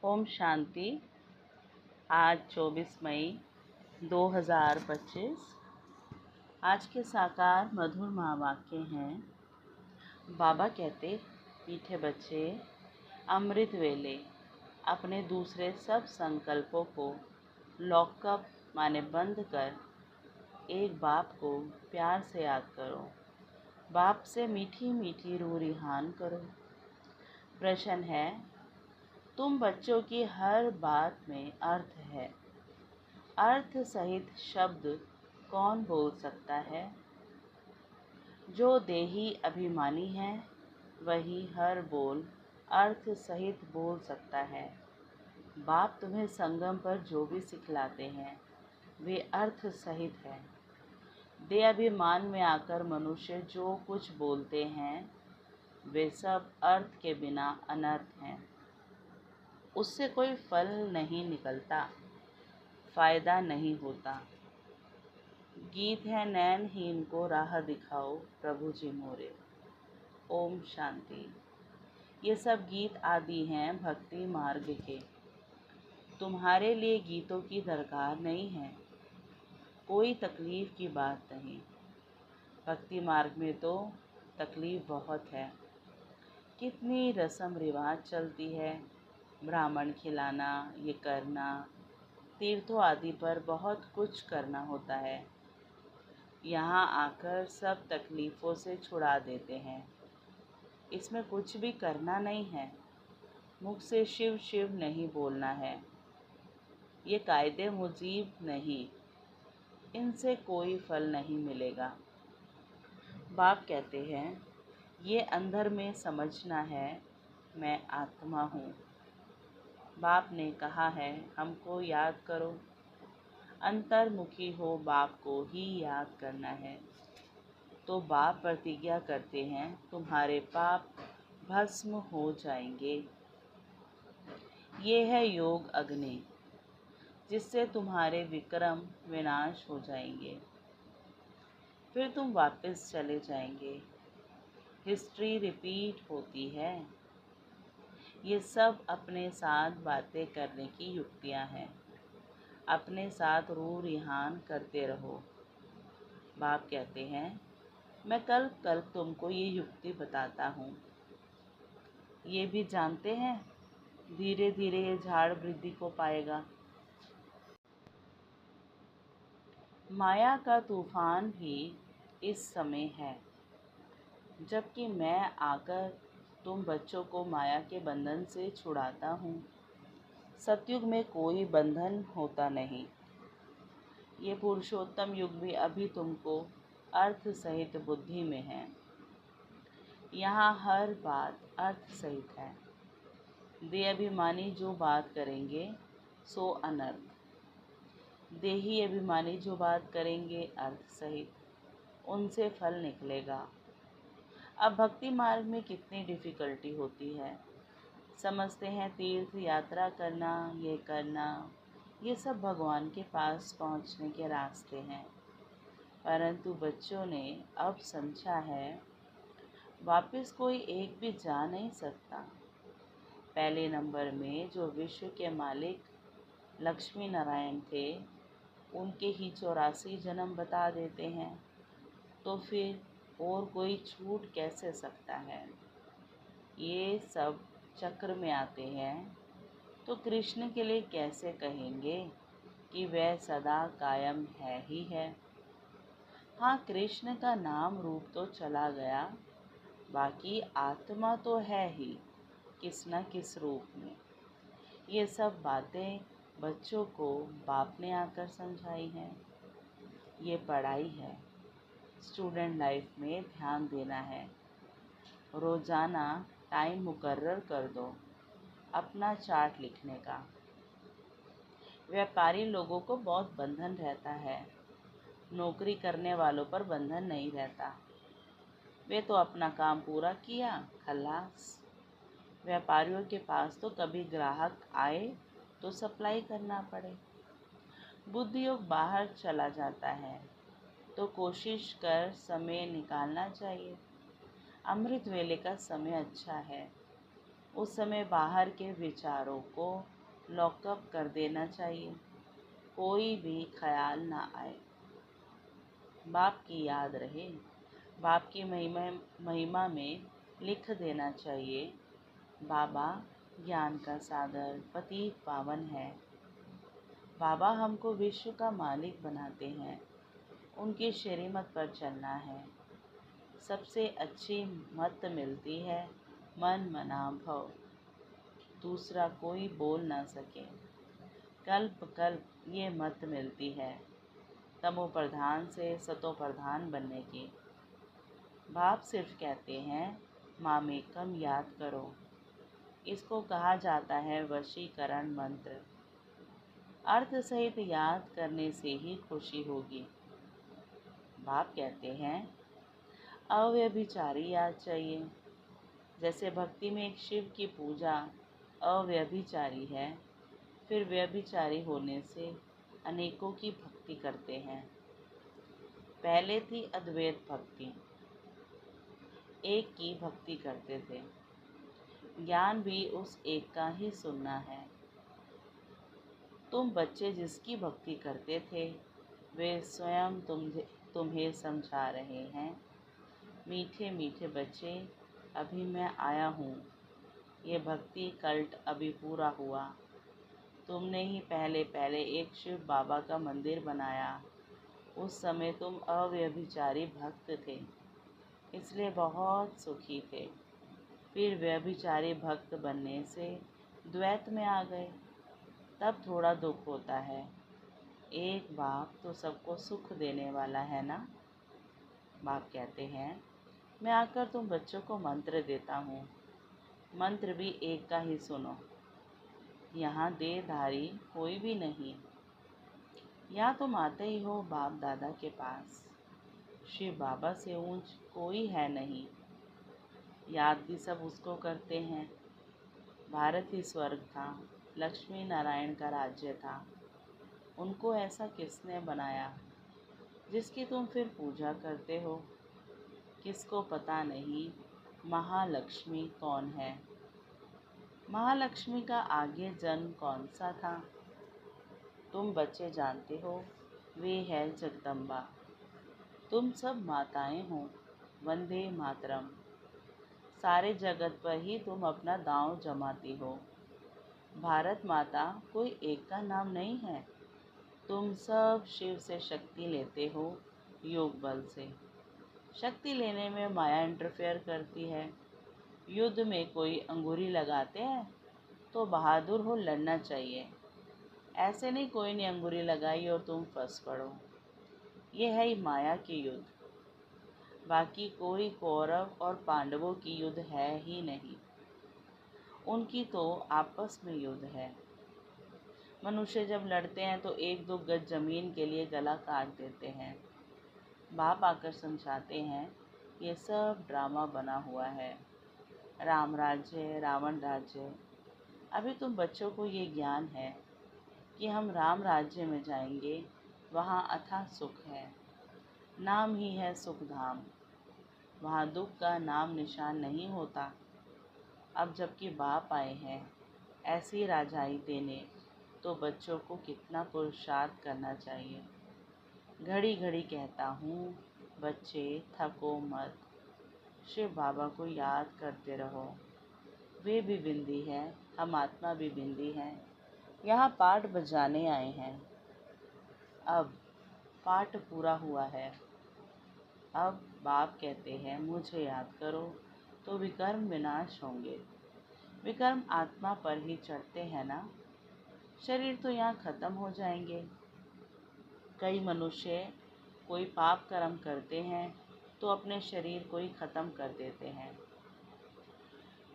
ओम शांति। आज 24 मई 2025। आज के साकार मधुर महावाक्य हैं। बाबा कहते, मीठे बच्चे, अमृत वेले अपने दूसरे सब संकल्पों को लॉकअप माने बंद कर एक बाप को प्यार से याद करो। बाप से मीठी मीठी रूह रिहान करो। प्रश्न है, तुम बच्चों की हर बात में अर्थ है। अर्थ सहित शब्द कौन बोल सकता है? जो देही अभिमानी है वही हर बोल अर्थ सहित बोल सकता है। बाप तुम्हें संगम पर जो भी सिखलाते हैं वे अर्थ सहित है। देह अभिमान में आकर मनुष्य जो कुछ बोलते हैं वे सब अर्थ के बिना अनर्थ हैं। उससे कोई फल नहीं निकलता, फायदा नहीं होता। गीत है, नैनहीन को राह दिखाओ प्रभु जी मोरे। ओम शांति। ये सब गीत आदि हैं भक्ति मार्ग के। तुम्हारे लिए गीतों की दरकार नहीं है, कोई तकलीफ की बात नहीं। भक्ति मार्ग में तो तकलीफ बहुत है। कितनी रस्म रिवाज चलती है, ब्राह्मण खिलाना, ये करना, तीर्थों आदि पर बहुत कुछ करना होता है। यहाँ आकर सब तकलीफ़ों से छुड़ा देते हैं। इसमें कुछ भी करना नहीं है, मुख से शिव शिव नहीं बोलना है। ये कायदे मुजीब नहीं, इनसे कोई फल नहीं मिलेगा। बाप कहते हैं, ये अंदर में समझना है मैं आत्मा हूँ। बाप ने कहा है हमको याद करो। अंतर्मुखी हो बाप को ही याद करना है। तो बाप प्रतिज्ञा करते हैं तुम्हारे पाप भस्म हो जाएंगे। ये है योग अग्नि, जिससे तुम्हारे विक्रम विनाश हो जाएंगे। फिर तुम वापस चले जाएंगे। हिस्ट्री रिपीट होती है। ये सब अपने साथ बातें करने की युक्तियां हैं। अपने साथ रूह रिहान करते रहो। बाप कहते हैं, मैं कल कल तुमको ये युक्ति बताता हूँ। ये भी जानते हैं धीरे धीरे ये झाड़ वृद्धि को पाएगा। माया का तूफान भी इस समय है, जबकि मैं आकर तुम बच्चों को माया के बंधन से छुड़ाता हूँ। सतयुग में कोई बंधन होता नहीं। ये पुरुषोत्तम युग भी अभी तुमको अर्थ सहित बुद्धि में है। यहाँ हर बात अर्थ सहित है। देह अभिमानी जो बात करेंगे सो अनर्थ, देही अभिमानी जो बात करेंगे अर्थ सहित, उनसे फल निकलेगा। अब भक्ति मार्ग में कितनी डिफ़िकल्टी होती है। समझते हैं तीर्थ यात्रा करना, ये करना, ये सब भगवान के पास पहुँचने के रास्ते हैं। परंतु बच्चों ने अब समझा है वापस कोई एक भी जा नहीं सकता। पहले नंबर में जो विश्व के मालिक लक्ष्मी नारायण थे उनके ही 84 जन्म बता देते हैं, तो फिर और कोई छूट कैसे सकता है। ये सब चक्र में आते हैं तो कृष्ण के लिए कैसे कहेंगे कि वह सदा कायम है ही है। हाँ, कृष्ण का नाम रूप तो चला गया, बाकी आत्मा तो है ही किस न किस रूप में। ये सब बातें बच्चों को बाप ने आकर समझाई हैं। ये पढ़ाई है, स्टूडेंट लाइफ में ध्यान देना है। रोज़ाना टाइम मुकर्रर कर दो अपना चार्ट लिखने का। व्यापारी लोगों को बहुत बंधन रहता है, नौकरी करने वालों पर बंधन नहीं रहता। वे तो अपना काम पूरा किया, खलास। व्यापारियों के पास तो कभी ग्राहक आए तो सप्लाई करना पड़े। बुद्धि योग बाहर चला जाता है तो कोशिश कर समय निकालना चाहिए। अमृत वेले का समय अच्छा है। उस समय बाहर के विचारों को लॉकअप कर देना चाहिए, कोई भी ख्याल ना आए। बाप की याद रहे, बाप की महिमा में लिख देना चाहिए, बाबा ज्ञान का सागर पतित पावन है। बाबा हमको विश्व का मालिक बनाते हैं, उनकी श्रीमत पर चलना है। सबसे अच्छी मत मिलती है मन मना भव, दूसरा कोई बोल ना सके। कल्प कल्प ये मत मिलती है तमो प्रधान से सतो प्रधान बनने की। बाप सिर्फ कहते हैं मामेकम याद करो, इसको कहा जाता है वशीकरण मंत्र। अर्थ सहित याद करने से ही खुशी होगी। बाप कहते हैं अव्यभिचारी याद चाहिए। जैसे भक्ति में एक शिव की पूजा अव्यभिचारी है, फिर व्यभिचारी होने से अनेकों की भक्ति करते हैं। पहले थी अद्वैत भक्ति, एक की भक्ति करते थे। ज्ञान भी उस एक का ही सुनना है। तुम बच्चे जिसकी भक्ति करते थे वे स्वयं तुम्हें समझा रहे हैं। मीठे मीठे बच्चे, अभी मैं आया हूँ। ये भक्ति कल्ट अभी पूरा हुआ। तुमने ही पहले पहले एक शिव बाबा का मंदिर बनाया। उस समय तुम अव्यभिचारी भक्त थे, इसलिए बहुत सुखी थे। फिर व्यभिचारी भक्त बनने से द्वैत में आ गए, तब थोड़ा दुख होता है। एक बाप तो सबको सुख देने वाला है ना। बाप कहते हैं मैं आकर तुम बच्चों को मंत्र देता हूँ। मंत्र भी एक का ही सुनो। यहाँ देहधारी कोई भी नहीं। या तुम आते ही हो बाप दादा के पास। शिव बाबा से ऊंच कोई है नहीं। याद भी सब उसको करते हैं। भारत ही स्वर्ग था, लक्ष्मी नारायण का राज्य था। उनको ऐसा किसने बनाया जिसकी तुम फिर पूजा करते हो। किसको पता नहीं महालक्ष्मी कौन है। महालक्ष्मी का आगे जन्म कौन सा था। तुम बच्चे जानते हो, वे है जगदम्बा। तुम सब माताएं हो, वंदे मातरम। सारे जगत पर ही तुम अपना दांव जमाती हो। भारत माता कोई एक का नाम नहीं है। तुम सब शिव से शक्ति लेते हो, योग बल से। शक्ति लेने में माया इंटरफेयर करती है। युद्ध में कोई अंगूरी लगाते हैं तो बहादुर हो, लड़ना चाहिए। ऐसे नहीं कोई ने अंगूरी लगाई और तुम फंस पड़ो। ये है ही माया की युद्ध। बाकी कोई कौरव और पांडवों की युद्ध है ही नहीं। उनकी तो आपस में युद्ध है। मनुष्य जब लड़ते हैं तो एक दो गज जमीन के लिए गला काट देते हैं। बाप आकर समझाते हैं ये सब ड्रामा बना हुआ है। राम राज्य, रावण राज्य। अभी तुम बच्चों को ये ज्ञान है कि हम राम राज्य में जाएंगे, वहाँ अथाह सुख है। नाम ही है सुख धाम। वहाँ दुख का नाम निशान नहीं होता। अब जबकि बाप आए हैं ऐसी राजाई देने, तो बच्चों को कितना पुरुषार्थ करना चाहिए। घड़ी घड़ी कहता हूँ बच्चे थको मत। शिव बाबा को याद करते रहो। वे भी बिंदी हैं, हम आत्मा भी बिंदी हैं। यहाँ पाठ बजाने आए हैं। अब पाठ पूरा हुआ है। अब बाप कहते हैं मुझे याद करो तो विकर्म विनाश होंगे। विकर्म आत्मा पर ही चढ़ते हैं ना। शरीर तो यहाँ खत्म हो जाएंगे। कई मनुष्य कोई पाप कर्म करते हैं तो अपने शरीर को ही खत्म कर देते हैं,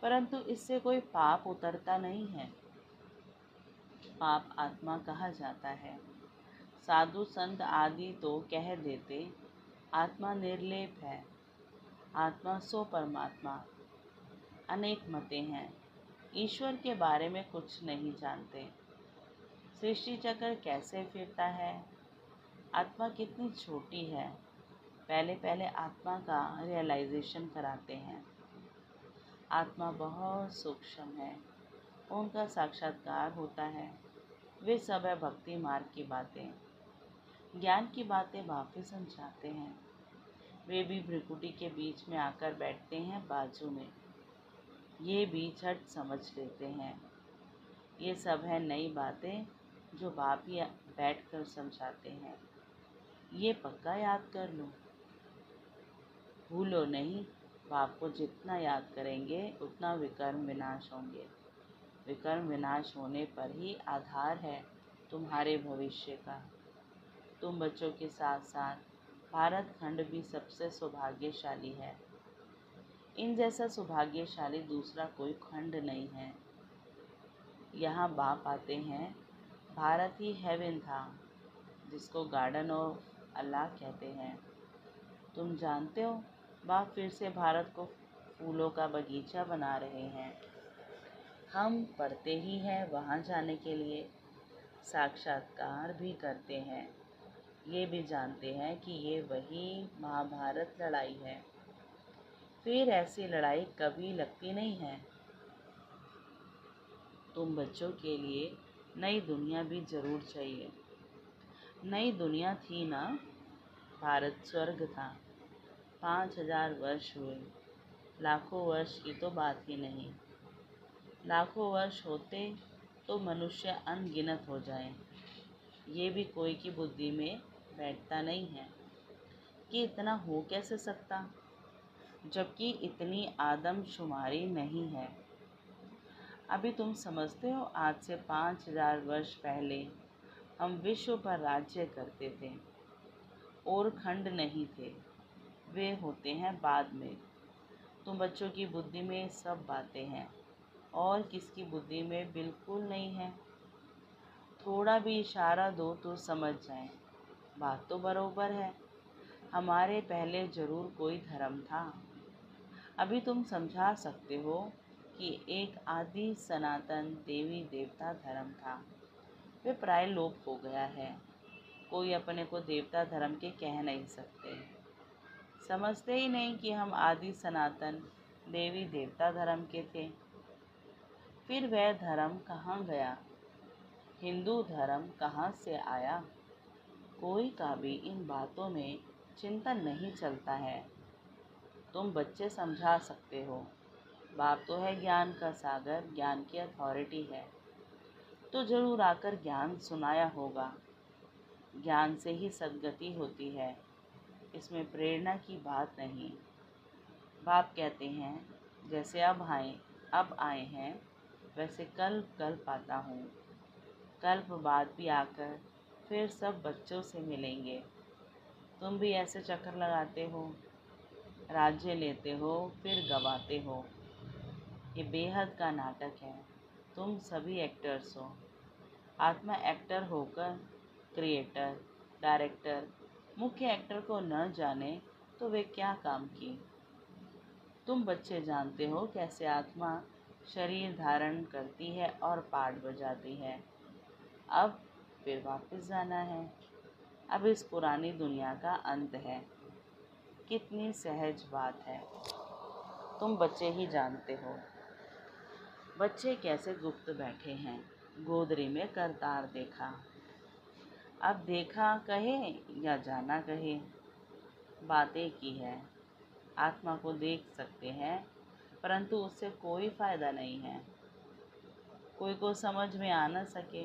परंतु इससे कोई पाप उतरता नहीं है। पाप आत्मा कहा जाता है। साधु संत आदि तो कह देते आत्मा निर्लेप है, आत्मा सो परमात्मा। अनेक मतें हैं, ईश्वर के बारे में कुछ नहीं जानते। सृष्टि चक्र कैसे फिरता है, आत्मा कितनी छोटी है, पहले पहले आत्मा का रियलाइजेशन कराते हैं। आत्मा बहुत सूक्ष्म है, उनका साक्षात्कार होता है। वे सब है भक्ति मार्ग की बातें, ज्ञान की बातें वापिस समझाते हैं। वे भी भ्रिकुटी के बीच में आकर बैठते हैं बाजू में, ये भी झट समझ लेते हैं। ये सब है नई बातें जो बाप ही बैठ कर समझाते हैं। ये पक्का याद कर लो, भूलो नहीं। बाप को जितना याद करेंगे उतना विकर्म विनाश होंगे। विकर्म विनाश होने पर ही आधार है तुम्हारे भविष्य का। तुम बच्चों के साथ साथ भारत खंड भी सबसे सौभाग्यशाली है। इन जैसा सौभाग्यशाली दूसरा कोई खंड नहीं है। यहाँ बाप आते हैं। भारत ही हेवन था, जिसको गार्डन ऑफ अल्लाह कहते हैं। तुम जानते हो, बाप फिर से भारत को फूलों का बगीचा बना रहे हैं। हम पढ़ते ही हैं वहाँ जाने के लिए, साक्षात्कार भी करते हैं। ये भी जानते हैं कि ये वही महाभारत लड़ाई है। फिर ऐसी लड़ाई कभी लगती नहीं है। तुम बच्चों के लिए नई दुनिया भी जरूर चाहिए। नई दुनिया थी ना, भारत स्वर्ग था। 5000 वर्ष हुए, लाखों वर्ष की तो बात ही नहीं। लाखों वर्ष होते तो मनुष्य अनगिनत हो जाए। ये भी कोई की बुद्धि में बैठता नहीं है कि इतना हो कैसे सकता, जबकि इतनी आदमशुमारी नहीं है। अभी तुम समझते हो, आज से 5000 वर्ष पहले हम विश्व पर राज्य करते थे और खंड नहीं थे। वे होते हैं बाद में। तुम बच्चों की बुद्धि में सब बातें हैं और किसकी बुद्धि में बिल्कुल नहीं है। थोड़ा भी इशारा दो तो समझ जाएं। बात तो बरोबर है। हमारे पहले जरूर कोई धर्म था। अभी तुम समझा सकते हो कि एक आदि सनातन देवी देवता धर्म था। वे प्राय लोप हो गया है। कोई अपने को देवता धर्म के कह नहीं सकते। समझते ही नहीं कि हम आदि सनातन देवी देवता धर्म के थे। फिर वह धर्म कहाँ गया? हिंदू धर्म कहाँ से आया? कोई का भी इन बातों में चिंतन नहीं चलता है। तुम बच्चे समझा सकते हो। बाप तो है ज्ञान का सागर, ज्ञान की अथॉरिटी है, तो जरूर आकर ज्ञान सुनाया होगा। ज्ञान से ही सद्गति होती है, इसमें प्रेरणा की बात नहीं। बाप कहते हैं, जैसे अब आए हैं वैसे कल्प कल्प आता हूँ। कल्प बाद भी आकर फिर सब बच्चों से मिलेंगे। तुम भी ऐसे चक्कर लगाते हो, राज्य लेते हो फिर गवाते हो। ये बेहद का नाटक है। तुम सभी एक्टर्स हो। आत्मा एक्टर होकर क्रिएटर, डायरेक्टर, मुख्य एक्टर को न जाने तो वे क्या काम की। तुम बच्चे जानते हो कैसे आत्मा शरीर धारण करती है और पार्ट बजाती है। अब फिर वापस जाना है। अब इस पुरानी दुनिया का अंत है। कितनी सहज बात है, तुम बच्चे ही जानते हो। बच्चे कैसे गुप्त बैठे हैं। गोदरी में करतार देखा। अब देखा कहे या जाना कहे, बातें की है। आत्मा को देख सकते हैं, परंतु उससे कोई फायदा नहीं है। कोई को समझ में आ न सके।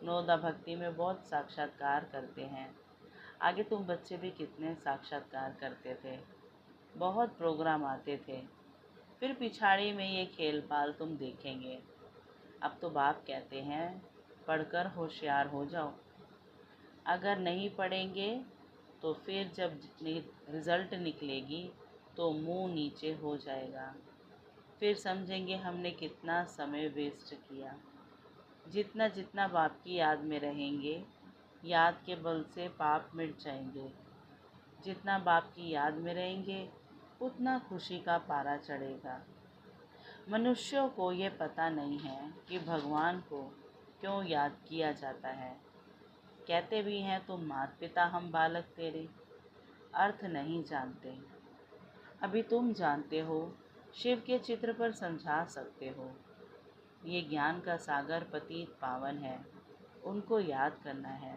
नोदा भक्ति में बहुत साक्षात्कार करते हैं। आगे तुम बच्चे भी कितने साक्षात्कार करते थे। बहुत प्रोग्राम आते थे। फिर पिछाड़ी में ये खेल पाल तुम देखेंगे। अब तो बाप कहते हैं, पढ़कर होशियार हो जाओ। अगर नहीं पढ़ेंगे तो फिर जब रिज़ल्ट निकलेगी तो मुंह नीचे हो जाएगा। फिर समझेंगे हमने कितना समय वेस्ट किया। जितना जितना बाप की याद में रहेंगे, याद के बल से पाप मिट जाएंगे। जितना बाप की याद में रहेंगे, उतना खुशी का पारा चढ़ेगा। मनुष्यों को ये पता नहीं है कि भगवान को क्यों याद किया जाता है। कहते भी हैं, तुम माता पिता हम बालक तेरे। अर्थ नहीं जानते। अभी तुम जानते हो शिव के चित्र पर समझा सकते हो। ये ज्ञान का सागर पतित पावन है, उनको याद करना है।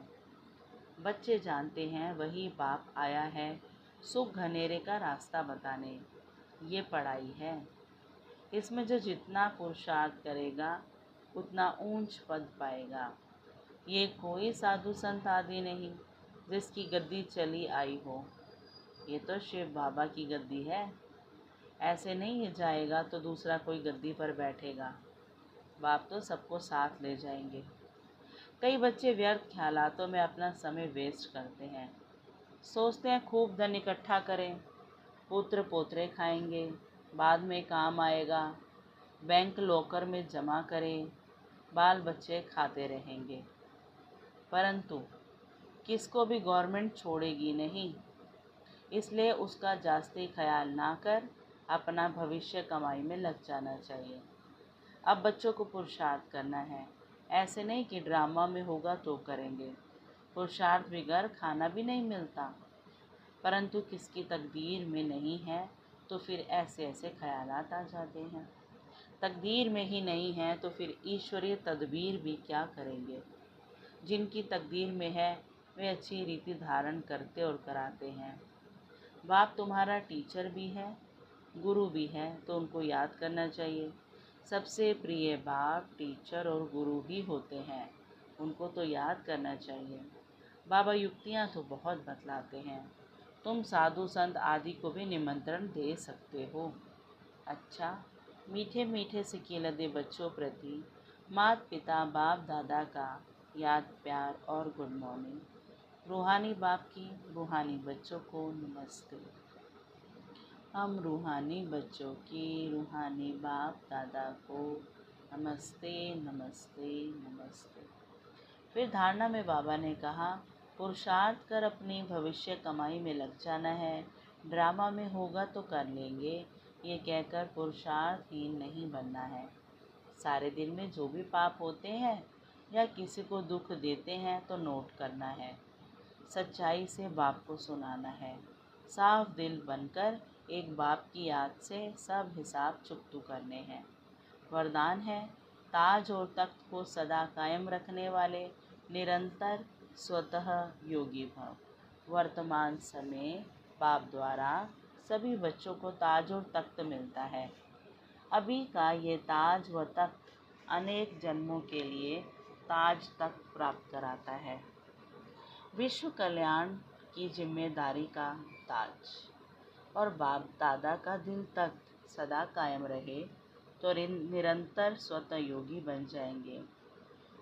बच्चे जानते हैं वही बाप आया है सुख घनेरे का रास्ता बताने। ये पढ़ाई है, इसमें जो जितना पुरुषार्थ करेगा उतना ऊंच पद पाएगा। ये कोई साधु संत आदि नहीं जिसकी गद्दी चली आई हो, ये तो शिव बाबा की गद्दी है। ऐसे नहीं ये जाएगा तो दूसरा कोई गद्दी पर बैठेगा। बाप तो सबको साथ ले जाएंगे। कई बच्चे व्यर्थ ख्यालातों में अपना समय वेस्ट करते हैं। सोचते हैं खूब धन इकट्ठा करें, पुत्र पोतरे खाएंगे, बाद में काम आएगा, बैंक लॉकर में जमा करें, बाल बच्चे खाते रहेंगे। परंतु किसको भी गवर्नमेंट छोड़ेगी नहीं, इसलिए उसका जास्ती ख्याल ना कर अपना भविष्य कमाई में लग जाना चाहिए। अब बच्चों को पुरुषार्थ करना है, ऐसे नहीं कि ड्रामा में होगा तो करेंगे। पुरुषार्थ बगैर खाना भी नहीं मिलता। परंतु किसकी तकदीर में नहीं है तो फिर ऐसे ऐसे ख्यालात आ जाते हैं। तकदीर में ही नहीं है तो फिर ईश्वरीय तदबीर भी क्या करेंगे। जिनकी तकदीर में है वे अच्छी रीति धारण करते और कराते हैं। बाप तुम्हारा टीचर भी है, गुरु भी है, तो उनको याद करना चाहिए। सबसे प्रिय बाप, टीचर और गुरु ही होते हैं, उनको तो याद करना चाहिए। बाबा युक्तियाँ तो बहुत बतलाते हैं, तुम साधु संत आदि को भी निमंत्रण दे सकते हो। अच्छा, मीठे मीठे से लदे बच्चों प्रति माता पिता बाप दादा का याद प्यार और गुड मॉर्निंग। रूहानी बाप की रूहानी बच्चों को नमस्ते। हम रूहानी बच्चों की रूहानी बाप दादा को नमस्ते नमस्ते नमस्ते। फिर धारणा में बाबा ने कहा, पुरुषार्थ कर अपनी भविष्य कमाई में लग जाना है, ड्रामा में होगा तो कर लेंगे, ये कहकर पुरुषार्थहीन नहीं बनना है। सारे दिन में जो भी पाप होते हैं या किसी को दुख देते हैं तो नोट करना है, सच्चाई से बाप को सुनाना है। साफ दिल बनकर एक बाप की याद से सब हिसाब चुकतू करने हैं। वरदान है, ताज और तख्त को सदा कायम रखने वाले निरंतर स्वतः योगी भव। वर्तमान समय बाप द्वारा सभी बच्चों को ताज और तख्त मिलता है। अभी का ये ताज व तख्त अनेक जन्मों के लिए ताज तख्त प्राप्त कराता है। विश्व कल्याण की जिम्मेदारी का ताज और बाप दादा का दिल तख्त सदा कायम रहे तो निरंतर स्वतः योगी बन जाएंगे।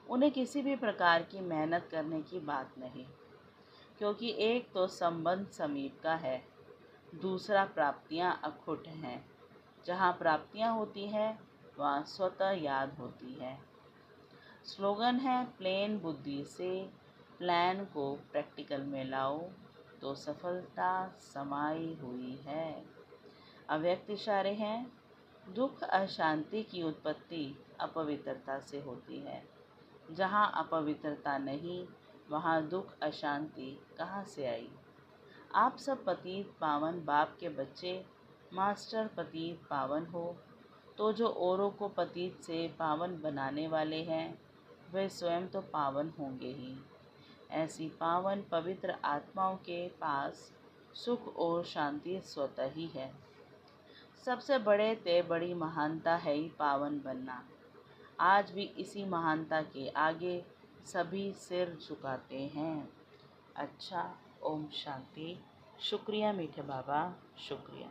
उन्हें किसी भी प्रकार की मेहनत करने की बात नहीं, क्योंकि एक तो संबंध समीप का है, दूसरा प्राप्तियां अखुट हैं। जहाँ प्राप्तियां होती हैं वहाँ स्वतः याद होती है। स्लोगन है, प्लेन बुद्धि से प्लान को प्रैक्टिकल में लाओ तो सफलता समाई हुई है। अव्यक्त इशारे हैं, दुख अशांति की उत्पत्ति अपवित्रता से होती है। जहाँ अपवित्रता नहीं वहाँ दुख अशांति कहाँ से आई। आप सब पतित पावन बाप के बच्चे, मास्टर पतित पावन हो, तो जो औरों को पतित से पावन बनाने वाले हैं वे स्वयं तो पावन होंगे ही। ऐसी पावन पवित्र आत्माओं के पास सुख और शांति स्वतः ही है। सबसे बड़ी महानता है ही पावन बनना। आज भी इसी महानता के आगे सभी सिर झुकाते हैं। अच्छा, ओम शांति। शुक्रिया मीठे बाबा, शुक्रिया।